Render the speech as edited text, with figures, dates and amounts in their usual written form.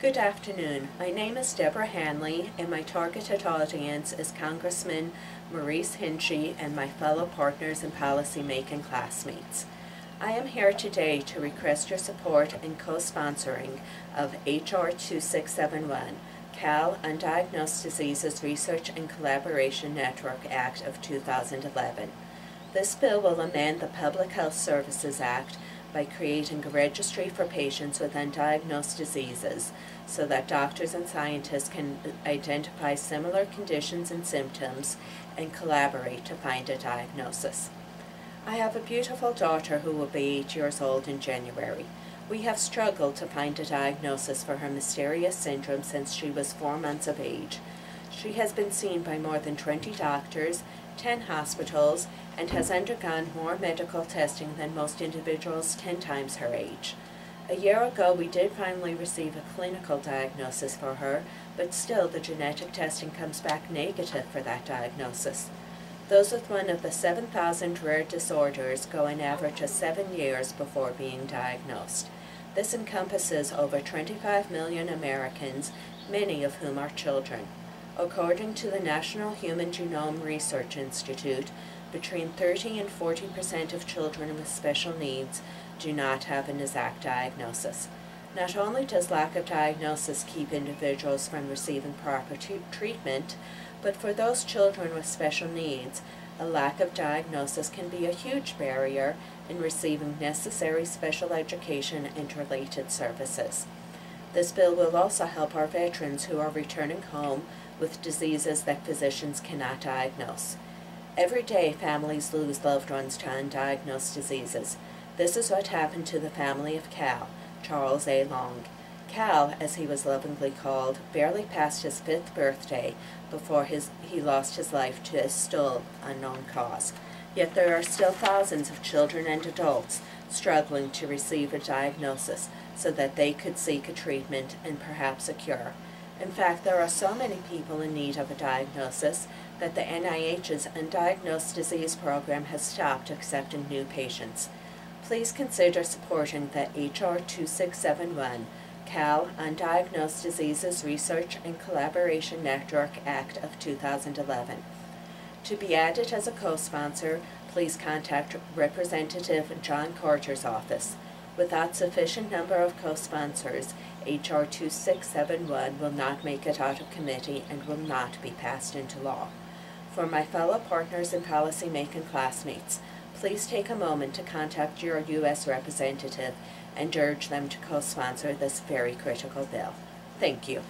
Good afternoon. My name is Debra Hanley, and my targeted audience is Congressman Maurice Hinchey and my fellow partners and policy-making classmates. I am here today to request your support in co-sponsoring of H.R. 2671, Cal Undiagnosed Diseases Research and Collaboration Network Act of 2011. This bill will amend the Public Health Services Act by creating a registry for patients with undiagnosed diseases so that doctors and scientists can identify similar conditions and symptoms and collaborate to find a diagnosis. I have a beautiful daughter who will be 8 years old in January. We have struggled to find a diagnosis for her mysterious syndrome since she was 4 months of age. She has been seen by more than 20 doctors, 10 hospitals, and has undergone more medical testing than most individuals 10 times her age. A year ago, we did finally receive a clinical diagnosis for her, but still the genetic testing comes back negative for that diagnosis. Those with one of the 7,000 rare disorders go an average of 7 years before being diagnosed. This encompasses over 25 million Americans, many of whom are children. According to the National Human Genome Research Institute, between 30 and 40% of children with special needs do not have an exact diagnosis. Not only does lack of diagnosis keep individuals from receiving proper treatment, but for those children with special needs, a lack of diagnosis can be a huge barrier in receiving necessary special education and related services. This bill will also help our veterans who are returning home with diseases that physicians cannot diagnose. Every day, families lose loved ones to undiagnosed diseases. This is what happened to the family of Cal, Charles A. Long. Cal, as he was lovingly called, barely passed his 5th birthday before he lost his life to a still unknown cause. Yet there are still thousands of children and adults struggling to receive a diagnosis so that they could seek a treatment and perhaps a cure. In fact, there are so many people in need of a diagnosis that the NIH's Undiagnosed Disease Program has stopped accepting new patients. Please consider supporting the H.R. 2671, Cal Undiagnosed Diseases Research and Collaboration Network Act of 2011. To be added as a co-sponsor, please contact Representative John Carter's office. Without sufficient number of co-sponsors, H.R. 2671 will not make it out of committee and will not be passed into law. For my fellow partners and policy-making classmates, please take a moment to contact your U.S. representative and urge them to co-sponsor this very critical bill. Thank you.